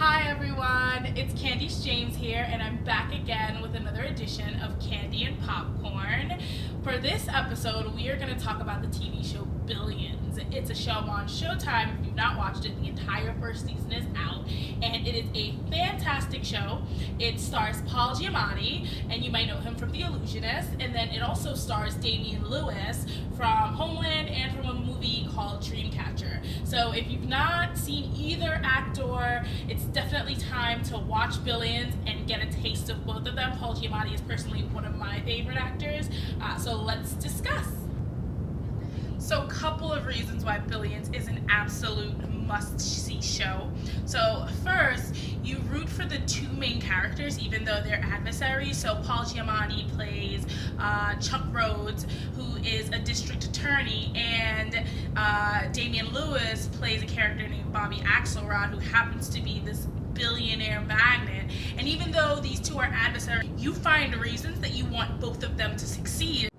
Hi everyone, it's Candice James here, and I'm back again with another edition of Candy and Popcorn. For this episode, we are going to talk about the TV show Billions. It's a show on Showtime. If you've not watched it, the entire first season is out, and it is a fantastic show. It stars Paul Giamatti, and you might know him from The Illusionist, and then it also stars Damian Lewis from Homeland and from a movie called Dreamcatcher. So if you've not seen either actor, it's definitely time to watch Billions and get a taste of both of them. Paul Giamatti is personally one of my favorite actors, so let's discuss. So a couple of reasons why Billions is an absolute must-see show. So first, you root for the two main characters even though they're adversaries. So Paul Giamatti plays Chuck Rhodes, who is a district attorney, and Damian Lewis plays a character named Bobby Axelrod, who happens to be this billionaire magnate. And even though these two are adversaries, you find reasons that you want both of them to succeed.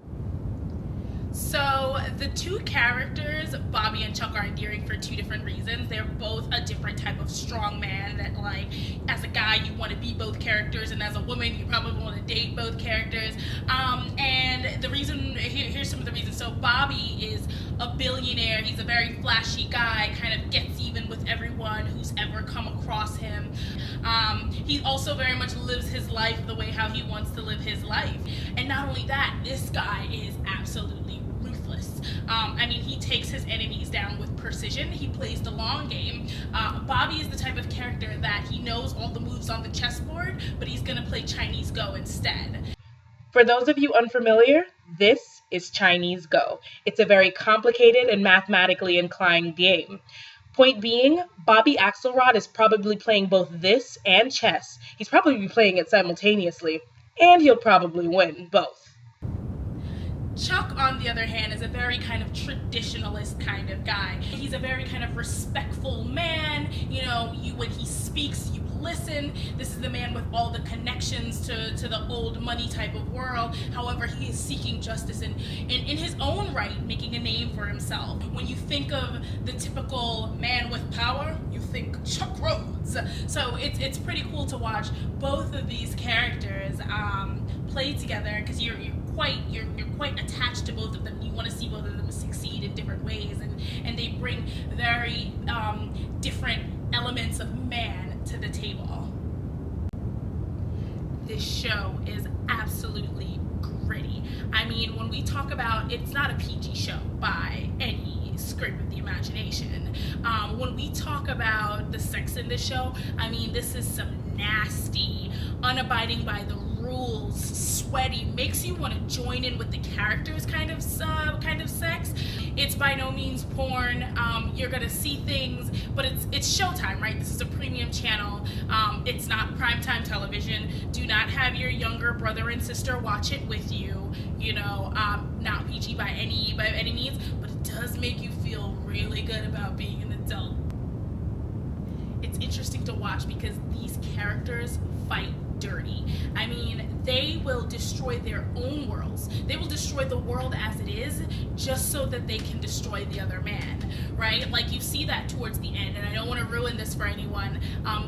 So the two characters, Bobby and Chuck, are endearing for two different reasons. They're both a different type of strong man that, like, as a guy you want to be both characters, and as a woman you probably want to date both characters. And the reason, here's some of the reasons. So Bobby is a billionaire. He's a very flashy guy, kind of gets even with everyone who's ever come across him. He also very much lives his life the way how he wants to live his life. And not only that, this guy is absolutely ruthless. He takes his enemies down with precision. He plays the long game. Bobby is the type of character that he knows all the moves on the chessboard, but he's gonna play Chinese Go instead. For those of you unfamiliar, this is Chinese Go. It's a very complicated and mathematically inclined game. Point being, Bobby Axelrod is probably playing both this and chess. He's probably playing it simultaneously, and he'll probably win both. Chuck, on the other hand, is a very kind of traditionalist kind of guy. He's a very kind of respectful man. When he speaks, you listen. This is the man with all the connections to the old money type of world. However, he is seeking justice and in his own right, making a name for himself. When you think of the typical man with power, you think Chuck Rhodes. So it's pretty cool to watch both of these characters play together, because you're quite attached to both of them. You want to see both of them succeed in different ways, and they bring very different elements of man to the table. This show is absolutely gritty. When we talk about, it's not a PG show by any scrape of the imagination. When we talk about the sex in this show, this is some nasty, unabiding by the rules, sweaty, makes you want to join in with the characters kind of sex. It's by no means porn. You're gonna see things, but it's Showtime, right? This is a premium channel. It's not primetime television. Do not have your younger brother and sister watch it with you. Not PG by any means, but it does make you feel really good about being an adult. It's interesting to watch because these characters fight dirty. They will destroy their own worlds. They will destroy the world as it is just so that they can destroy the other man, right? Like, you see that towards the end, and I don't want to ruin this for anyone.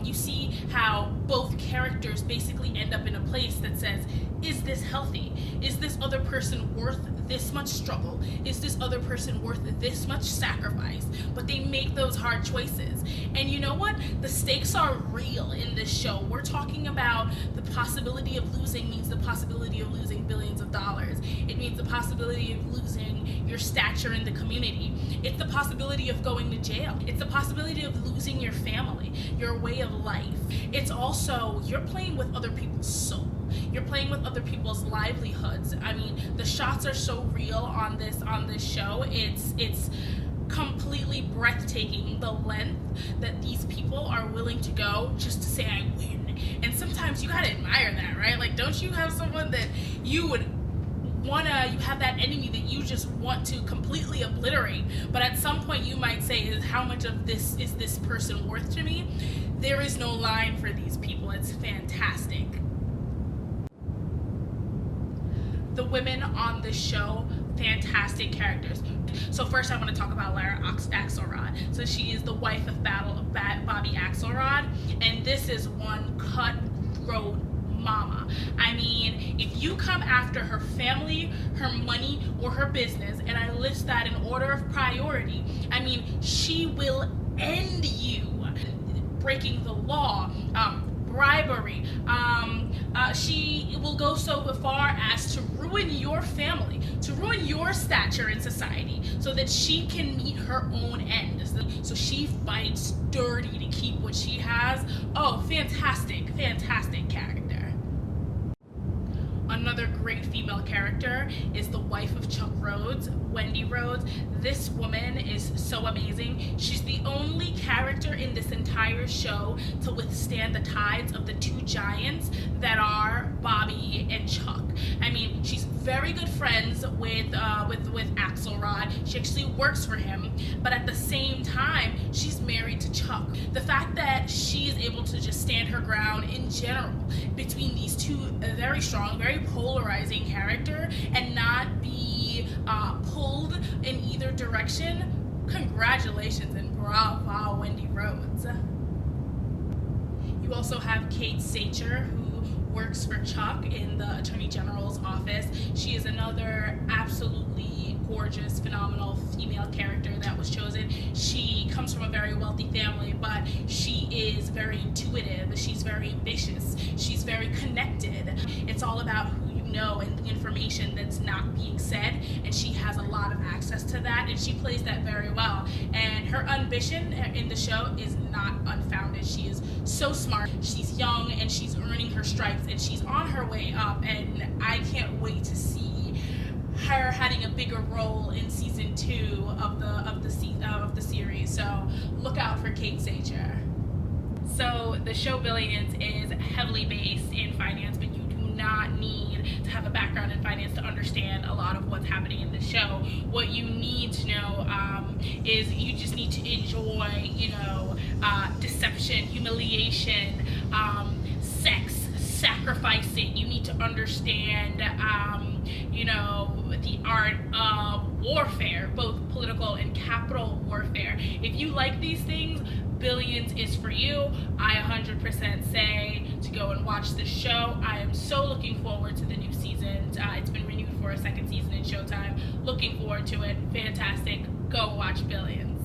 You see how both characters basically end up in a place that says, is this healthy? Is this other person worth this much struggle? Is this other person worth this much sacrifice? But they make those hard choices. And you know what? The stakes are real in this show. We're talking about the possibility of losing means the possibility of losing billions of dollars. It means the possibility of losing your stature in the community. It's the possibility of going to jail. It's the possibility of losing your family, your way of life. It's also, you're playing with other people's soul. You're playing with other people's livelihoods. The shots are so real on this show. It's completely breathtaking, the length that these people are willing to go just to say I win. And sometimes you gotta admire that, right? Like, don't you have someone that you have that enemy that you just want to completely obliterate, but at some point you might say, how much of this is this person worth to me? There is no line for these people. It's fantastic. The women on this show, fantastic characters. So first I want to talk about Lara Axelrod. So she is the wife of Bobby Axelrod, and this is one cutthroat mama. I mean, if you come after her family, her money, or her business, and I list that in order of priority, I mean, she will end you. Breaking the law, bribery. She will go so far as to ruin your family, to ruin your stature in society, so that she can meet her own end. So she fights dirty to keep what she has. Oh, fantastic, fantastic character. Another great female character is the wife of Chuck Rhodes, Wendy Rhodes. This woman is so amazing. She's the only character in this entire show to withstand the tides of the two giants that are Bobby and Chuck. I mean, she's very good friends with Axelrod. She actually works for him, but at the same time, she's married to Chuck. The fact that she is able to just stand her ground in general between these two very strong, very polarizing character and not be pulled in either direction, congratulations and bravo, Wendy Rhodes. You also have Kate Sacher, who works for Chuck in the Attorney General's office. She is another absolutely gorgeous, phenomenal female character that was chosen. She comes from a very wealthy family, but she is very intuitive. She's very ambitious. She's very connected. It's all about who you know and the information that's not being said, and she has a lot of access to that, and she plays that very well. And her ambition in the show is not unfounded. She is so smart. She's young and she's earning her stripes and she's on her way up, and I can't wait to see her having a bigger role in season 2 of the series. So look out for Kate Sacher. So the show Billions is heavily based in finance, but you do not need to have a background in finance to understand a lot of what's happening in the show. What you need to know is you just need to enjoy, deception, humiliation, sex, sacrificing. You need to understand, the art of warfare, both political and capital warfare. If you like these things, Billions is for you. I 100% say to go and watch this show. I am so looking forward to the new season. It's been renewed for a second season in Showtime. Looking forward to it. Fantastic. Go watch Billions.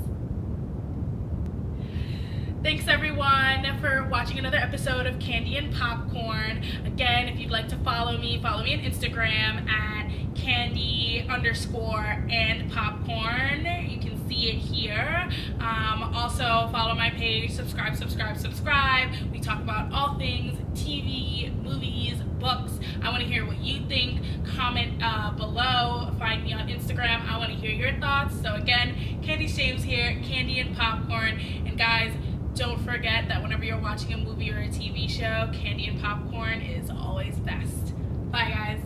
Thanks everyone for watching another episode of Candy and Popcorn. Again, if you'd like to follow me on Instagram at candy_and popcorn. You can see it here. Also follow my page, subscribe. We talk about all things TV, movies, books. I want to hear what you think. Comment below. Find me on Instagram. I want to hear your thoughts. So again, Candy Shames here, Candy and Popcorn. And guys, don't forget that whenever you're watching a movie or a TV show, Candy and Popcorn is always best. Bye guys.